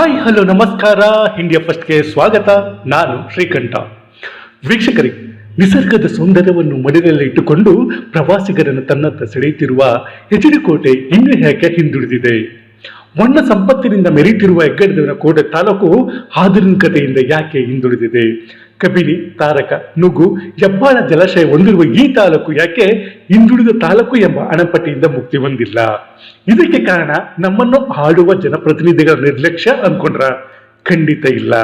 Hi hello ನಮಸ್ಕಾರ. India ಫಸ್ಟ್ಗೆ ಸ್ವಾಗತ. ನಾನು ಶ್ರೀಕಂಠ. ವೀಕ್ಷಕರೇ, ನಿಸರ್ಗದ ಸೌಂದರ್ಯವನ್ನು ಮಡಿಲಲ್ಲಿ ಇಟ್ಟುಕೊಂಡು ಪ್ರವಾಸಿಗರನ್ನು ತನ್ನತ್ತ ಸೆಳೆಯುತ್ತಿರುವ ಎಚ್.ಡಿ. ಕೋಟೆ ಇನ್ನೂ ಯಾಕೆ ಹಿಂದುಳಿದಿದೆ? ಮಣ್ಣ ಸಂಪತ್ತಿನಿಂದ ಮೆರೀತಿರುವ ಹೆಗ್ಗಡದೇವನ ಕೋಟೆ ತಾಲೂಕು ಆಧುನಿಕತೆಯಿಂದ ಯಾಕೆ ಹಿಂದುಳಿದಿದೆ? ಕಬಿನಿ, ತಾರಕ, ನುಗು, ಹೆಬ್ಬಾಳ ಜಲಾಶಯ ಹೊಂದಿರುವ ಈ ತಾಲೂಕು ಯಾಕೆ ಹಿಂದುಳಿದ ತಾಲೂಕು ಎಂಬ ಹಣಪಟ್ಟಿಯಿಂದ ಮುಕ್ತಿ ಹೊಂದಿಲ್ಲ? ಇದಕ್ಕೆ ಕಾರಣ ನಮ್ಮನ್ನು ಆಳುವ ಜನಪ್ರತಿನಿಧಿಗಳ ನಿರ್ಲಕ್ಷ್ಯ ಅನ್ಕೊಂಡ್ರ? ಖಂಡಿತ ಇಲ್ಲ.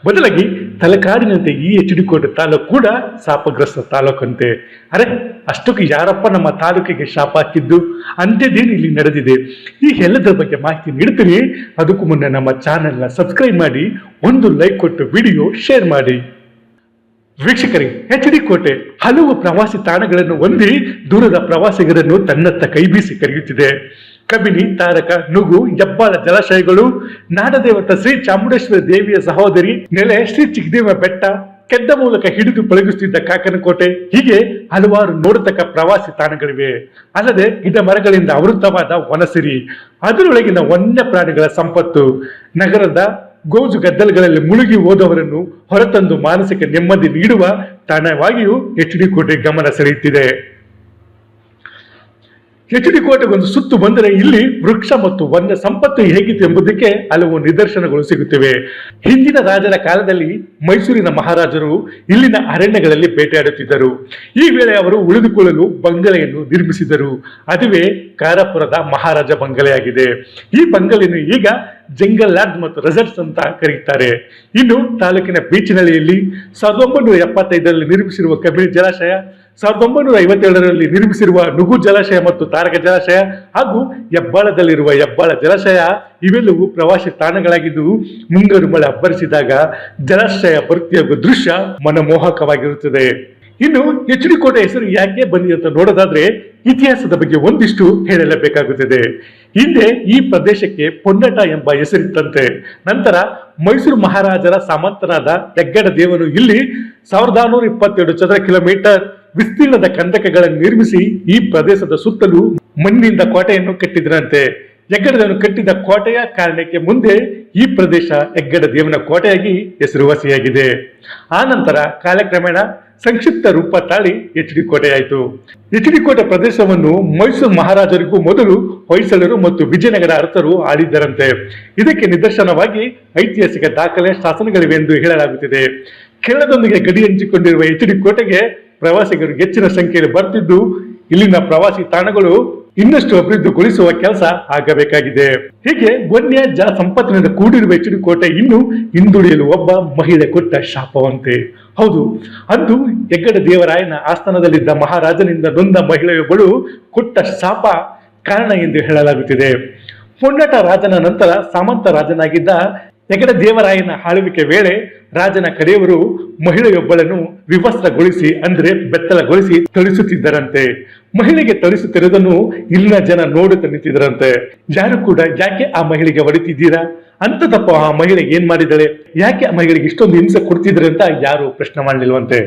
ಬದಲಾಗಿ ತಲಕಾಡಿನಂತೆ ಈ ಎಚ್.ಡಿ. ಕೋಟೆ ತಾಲೂಕು ಕೂಡ ಶಾಪಗ್ರಸ್ತ ತಾಲೂಕಂತೆ. ಅರೆ, ಅಷ್ಟಕ್ಕೆ ಯಾರಪ್ಪ ನಮ್ಮ ತಾಲೂಕಿಗೆ ಶಾಪ ಹಾಕಿದ್ದು? ಅಂತ್ಯದೇನು ಇಲ್ಲಿ ನಡೆದಿದೆ? ಈ ಎಲ್ಲದರ ಬಗ್ಗೆ ಮಾಹಿತಿ ನೀಡ್ತೀನಿ. ಅದಕ್ಕೂ ಮುನ್ನ ನಮ್ಮ ಚಾನೆಲ್ನ ಸಬ್ಸ್ಕ್ರೈಬ್ ಮಾಡಿ, ಒಂದು ಲೈಕ್ ಕೊಟ್ಟು ವಿಡಿಯೋ ಶೇರ್ ಮಾಡಿ. ವೀಕ್ಷಕರೇ, ಎಚ್.ಡಿ. ಕೋಟೆ ಹಲವು ಪ್ರವಾಸಿ ತಾಣಗಳನ್ನು ಹೊಂದಿ ದೂರದ ಪ್ರವಾಸಿಗರನ್ನು ತನ್ನತ್ತ ಕೈಬೀಸಿ ಕರೆಯುತ್ತಿದೆ. ಕಬಿನಿ, ತಾರಕ, ನುಗು, ಹೆಬ್ಬಾಳ ಜಲಾಶಯಗಳು, ನಾಡದೇವತ ಶ್ರೀ ಚಾಮುಂಡೇಶ್ವರಿ ದೇವಿಯ ಸಹೋದರಿ ನೆಲೆ ಶ್ರೀ ಚಿಕ್ಕದೇವ ಬೆಟ್ಟ, ಕೆದ್ದ ಮೂಲಕ ಹಿಡಿದು ಪಳಗಿಸುತ್ತಿದ್ದ ಕಾಕನಕೋಟೆ, ಹೀಗೆ ಹಲವಾರು ನೋಡತಕ್ಕ ಪ್ರವಾಸಿ ತಾಣಗಳಿವೆ. ಅಲ್ಲದೆ ಗಿಡ ಮರಗಳಿಂದ ಆವೃತವಾದ ವನಸಿರಿ, ಅದರೊಳಗಿನ ವನ್ಯ ಪ್ರಾಣಿಗಳ ಸಂಪತ್ತು, ನಗರದ ಗೋಜು ಗದ್ದಲಗಳಲ್ಲಿ ಮುಳುಗಿ ಹೋದವರನ್ನು ಹೊರತಂದು ಮಾನಸಿಕ ನೆಮ್ಮದಿ ನೀಡುವ ತಾಣವಾಗಿಯೂ ಎಚ್.ಡಿ. ಕೋಟೆ ಗಮನ ಸೆಳೆಯುತ್ತಿದೆ. ಎಚ್.ಡಿ. ಕೋಟೆಗೊಂದು ಸುತ್ತು ಬಂದರೆ ಇಲ್ಲಿ ವೃಕ್ಷ ಮತ್ತು ವನ್ಯ ಸಂಪತ್ತು ಹೇಗಿತ್ತು ಎಂಬುದಕ್ಕೆ ಹಲವು ನಿದರ್ಶನಗಳು ಸಿಗುತ್ತಿವೆ. ಹಿಂದಿನ ರಾಜರ ಕಾಲದಲ್ಲಿ ಮೈಸೂರಿನ ಮಹಾರಾಜರು ಇಲ್ಲಿನ ಅರಣ್ಯಗಳಲ್ಲಿ ಬೇಟೆಯಾಡುತ್ತಿದ್ದರು. ಈ ವೇಳೆ ಅವರು ಉಳಿದುಕೊಳ್ಳಲು ಬಂಗಲೆಯನ್ನು ನಿರ್ಮಿಸಿದರು. ಅದುವೇ ಕಾರಾಪುರದ ಮಹಾರಾಜ ಬಂಗಲೆಯಾಗಿದೆ. ಈ ಬಂಗಲೆಯನ್ನು ಈಗ ಜಂಗಲ್ ಲಾಡ್ಜ್ ಮತ್ತು ರೆಸಾರ್ಟ್ಸ್ ಅಂತ ಕರೆಯುತ್ತಾರೆ. ಇನ್ನು ತಾಲೂಕಿನ ಬೀಚ್ನಳ್ಳಿಯಲ್ಲಿ 1975ರಲ್ಲಿ ನಿರ್ಮಿಸಿರುವ ಕಬಿನಿ ಜಲಾಶಯ, 1957ರಲ್ಲಿ ನಿರ್ಮಿಸಿರುವ ನುಗು ಜಲಾಶಯ ಮತ್ತು ತಾರಕ ಜಲಾಶಯ ಹಾಗೂ ಹೆಬ್ಬಾಳದಲ್ಲಿರುವ ಹೆಬ್ಬಾಳ ಜಲಾಶಯ ಇವೆಲ್ಲವೂ ಪ್ರವಾಸಿ ತಾಣಗಳಾಗಿದ್ದು, ಮುಂಗಾರು ಮಳೆ ಅಬ್ಬರಿಸಿದಾಗ ಜಲಾಶಯ ಭರ್ತಿಯಾಗುವ ದೃಶ್ಯ ಮನಮೋಹಕವಾಗಿರುತ್ತದೆ. ಇನ್ನು ಎಚ್.ಡಿ. ಕೋಟೆ ಹೆಸರು ಯಾಕೆ ಬಂದಿದೆ ಅಂತ ನೋಡೋದಾದ್ರೆ ಇತಿಹಾಸದ ಬಗ್ಗೆ ಒಂದಿಷ್ಟು ಹೇಳಲೇಬೇಕಾಗುತ್ತದೆ. ಹಿಂದೆ ಈ ಪ್ರದೇಶಕ್ಕೆ ಪೊನ್ನಟ ಎಂಬ ಹೆಸರಿತ್ತಂತೆ. ನಂತರ ಮೈಸೂರು ಮಹಾರಾಜರ ಸಾಮಂತನಾದ ಹೆಗ್ಗಡ ದೇವನು ಇಲ್ಲಿ 1422 ಚದರ ಕಿಲೋಮೀಟರ್ ವಿಸ್ತೀರ್ಣದ ಕಂದಕಗಳನ್ನು ನಿರ್ಮಿಸಿ ಈ ಪ್ರದೇಶದ ಸುತ್ತಲೂ ಮಣ್ಣಿನಿಂದ ಕೋಟೆಯನ್ನು ಕಟ್ಟಿದ್ರಂತೆ. ಹೆಗ್ಗಡದೇವನು ಕಟ್ಟಿದ ಕೋಟೆಯ ಕಾರಣಕ್ಕೆ ಮುಂದೆ ಈ ಪ್ರದೇಶ ಹೆಗ್ಗಡ ದೇವನ ಕೋಟೆಯಾಗಿ ಹೆಸರುವಾಸಿಯಾಗಿದೆ. ಆ ನಂತರ ಕಾಲಕ್ರಮೇಣ ಸಂಕ್ಷಿಪ್ತ ರೂಪ ತಾಳಿ ಎಚ್.ಡಿ. ಕೋಟೆ ಆಯಿತು. ಎಚ್.ಡಿ. ಕೋಟೆ ಪ್ರದೇಶವನ್ನು ಮೈಸೂರು ಮಹಾರಾಜರಿಗೂ ಮೊದಲು ಹೊಯ್ಸಳರು ಮತ್ತು ವಿಜಯನಗರ ಅರಸರು ಆಳಿದ್ದರಂತೆ. ಇದಕ್ಕೆ ನಿದರ್ಶನವಾಗಿ ಐತಿಹಾಸಿಕ ದಾಖಲೆ ಶಾಸನಗಳಿವೆ ಎಂದು ಹೇಳಲಾಗುತ್ತಿದೆ. ಕೇರಳದೊಂದಿಗೆ ಗಡಿ ಹಂಚಿಕೊಂಡಿರುವ ಎಚ್.ಡಿ. ಕೋಟೆಗೆ ಪ್ರವಾಸಿಗರು ಹೆಚ್ಚಿನ ಸಂಖ್ಯೆಯಲ್ಲಿ ಬರ್ತಿದ್ದು, ಇಲ್ಲಿನ ಪ್ರವಾಸಿ ತಾಣಗಳು ಇನ್ನಷ್ಟು ಅಭಿವೃದ್ಧಿಗೊಳಿಸುವ ಕೆಲಸ ಆಗಬೇಕಾಗಿದೆ. ಹೀಗೆ ವನ್ಯ ಜಲ ಸಂಪತ್ತಿನಿಂದ ಕೂಡಿರುವ ಎಚ್.ಡಿ. ಕೋಟೆ ಇನ್ನು ಹಿಂದುಳಿಯಲು ಒಬ್ಬ ಮಹಿಳೆ ಕೊಟ್ಟ ಶಾಪವಂತೆ. ಹೌದು, ಅಂದು ಹೆಗ್ಗಡ ದೇವರಾಯನ ಆಸ್ಥಾನದಲ್ಲಿದ್ದ ಮಹಾರಾಜನಿಂದ ನೊಂದ ಮಹಿಳೆಯೊಬ್ಬಳು ಕೊಟ್ಟ ಶಾಪ ಕಾರಣ ಎಂದು ಹೇಳಲಾಗುತ್ತಿದೆ. ಪೊನ್ನಟ ರಾಜನ ನಂತರ ಸಾಮಂತ ರಾಜನಾಗಿದ್ದ ಹೆಗ್ಗಡ ದೇವರಾಯನ ಆಳ್ವಿಕೆ ವೇಳೆ ರಾಜನ ಕಡೆಯವರು ಮಹಿಳೆಯೊಬ್ಬಳನ್ನು ವಿವಸ್ತ್ರಗೊಳಿಸಿ ಅಂದ್ರೆ ಬೆತ್ತಲಗೊಳಿಸಿ ಥಳಿಸುತ್ತಿದ್ದರಂತೆ. ಮಹಿಳೆಗೆ ಥಳಿಸುತ್ತಿರುವುದನ್ನು ಇಲ್ಲಿನ ಜನ ನೋಡುತ್ತಾ ನಿಂತಿದ್ದರಂತೆ. ಯಾರು ಕೂಡ ಯಾಕೆ ಆ ಮಹಿಳೆಗೆ ಹೊಡಿತಿದ್ದೀರಾ, ಅಂತದಪ್ಪ ಆ ಮಹಿಳೆ ಏನ್ ಮಾಡಿದ್ದಾಳೆ, ಯಾಕೆ ಆ ಮಹಿಳೆಗೆ ಇಷ್ಟೊಂದು ಹಿಂಸೆ ಕೊಡ್ತಿದ್ರೆ ಅಂತ ಯಾರು ಪ್ರಶ್ನೆ ಮಾಡಲಿಲ್ವಂತೆ.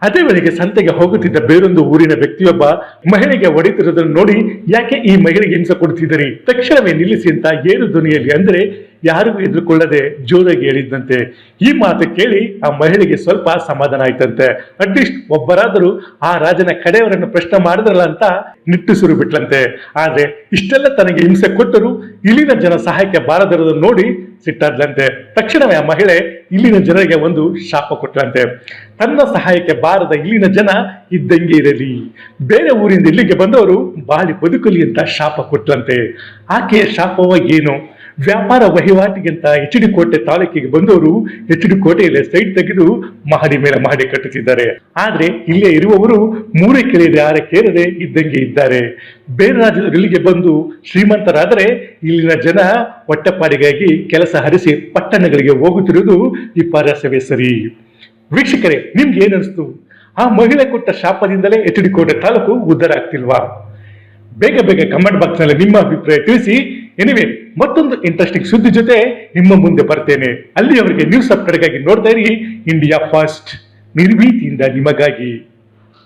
ಅದೇ ವೇಳೆಗೆ ಸಂತೆಗೆ ಹೋಗುತ್ತಿದ್ದ ಬೇರೊಂದು ಊರಿನ ವ್ಯಕ್ತಿಯೊಬ್ಬ ಮಹಿಳೆಗೆ ಹೊಡೆತಿರೋದನ್ನು ನೋಡಿ, ಯಾಕೆ ಈ ಮಹಿಳೆಗೆ ಹಿಂಸೆ ಕೊಡ್ತಿದ್ದೀರಿ, ತಕ್ಷಣವೇ ನಿಲ್ಲಿಸಿ ಅಂತ ಏರು ಧ್ವನಿಯಲ್ಲಿ ಅಂದ್ರೆ ಯಾರಿಗೂ ಎದುರುಕೊಳ್ಳದೆ ಜೋರಾಗಿ ಹೇಳಿದ್ದಂತೆ. ಈ ಮಾತು ಕೇಳಿ ಆ ಮಹಿಳೆಗೆ ಸ್ವಲ್ಪ ಸಮಾಧಾನ ಆಯ್ತಂತೆ. ಅಟ್ಲೀಸ್ಟ್ ಒಬ್ಬರಾದರೂ ಆ ರಾಜನ ಕಡೆಯವರನ್ನು ಪ್ರಶ್ನೆ ಮಾಡಿದ್ರಲ್ಲ ಅಂತ ನಿಟ್ಟುಸಿರು ಬಿಟ್ಲಂತೆ. ಆದ್ರೆ ಇಷ್ಟೆಲ್ಲ ತನಗೆ ಹಿಂಸೆ ಕೊಟ್ಟರು ಇಲ್ಲಿನ ಜನ ಸಹಾಯಕ್ಕೆ ಬಾರದಿರೋದನ್ನು ನೋಡಿ ಸಿಟ್ಟಾದ್ಲಂತೆ. ತಕ್ಷಣವೇ ಆ ಮಹಿಳೆ ಇಲ್ಲಿನ ಜನರಿಗೆ ಒಂದು ಶಾಪ ಕೊಟ್ಲಂತೆ. ತನ್ನ ಸಹಾಯಕ್ಕೆ ಬಾರದ ಇಲ್ಲಿನ ಜನ ಇದ್ದಂಗೆ ಇರಲಿ, ಬೇರೆ ಊರಿಂದ ಇಲ್ಲಿಗೆ ಬಂದವರು ಬಾಳಿ ಬದುಕಲಿ ಅಂತ ಶಾಪ ಕೊಟ್ಲಂತೆ. ಆಕೆಯ ಶಾಪವ ಏನು? ವ್ಯಾಪಾರ ವಹಿವಾಟಿಗಿಂತ ಎಚ್.ಡಿ. ಕೋಟೆ ತಾಲೂಕಿಗೆ ಬಂದವರು ಎಚ್.ಡಿ. ಕೋಟೆಯಲ್ಲಿ ಸೈಟ್ ತೆಗೆದು ಮಹಡಿ ಮೇಲೆ ಮಹಡಿ ಕಟ್ಟುತ್ತಿದ್ದಾರೆ. ಆದ್ರೆ ಇಲ್ಲೇ ಇರುವವರು 3 ಕೆರೆಯದೆ 6 ಕೇರದೆ ಇದ್ದಂಗೆ ಇದ್ದಾರೆ. ಬೇರೆ ರಾಜ್ಯದವರು ಇಲ್ಲಿಗೆ ಬಂದು ಶ್ರೀಮಂತರಾದರೆ ಇಲ್ಲಿನ ಜನ ಹೊಟ್ಟೆಪಾಡಿಗಾಗಿ ಕೆಲಸ ಹರಿಸಿ ಪಟ್ಟಣಗಳಿಗೆ ಹೋಗುತ್ತಿರುವುದು ವಿಪರ್ಯಾಸವೇ ಸರಿ. ವೀಕ್ಷಕರೇ, ನಿಮ್ಗೆ ಏನನ್ನಿಸ್ತು? ಆ ಮಹಿಳೆ ಕೊಟ್ಟ ಶಾಪದಿಂದಲೇ ಎಚ್.ಡಿ. ಕೋಟೆ ತಾಲೂಕು ಉದ್ಧಾರ ಆಗ್ತಿಲ್ವಾ? ಬೇಗ ಕಮೆಂಟ್ ಬಾಕ್ಸ್ ನಲ್ಲಿ ನಿಮ್ಮ ಅಭಿಪ್ರಾಯ ತಿಳಿಸಿ. ಎನಿವೆ, ಮತ್ತೊಂದು ಇಂಟ್ರೆಸ್ಟಿಂಗ್ ಸುದ್ದಿ ಜೊತೆ ನಿಮ್ಮ ಮುಂದೆ ಬರ್ತೇನೆ. ಅಲ್ಲಿಯವರೆಗೆ ನ್ಯೂಸ್ ಅಪ್ಡೇಟ್ಗಾಗಿ ನೋಡ್ತಾ ಇರಿ ಇಂಡಿಯಾ ಫಸ್ಟ್, ನಿರ್ಭೀತಿಯಿಂದ ನಿಮಗಾಗಿ.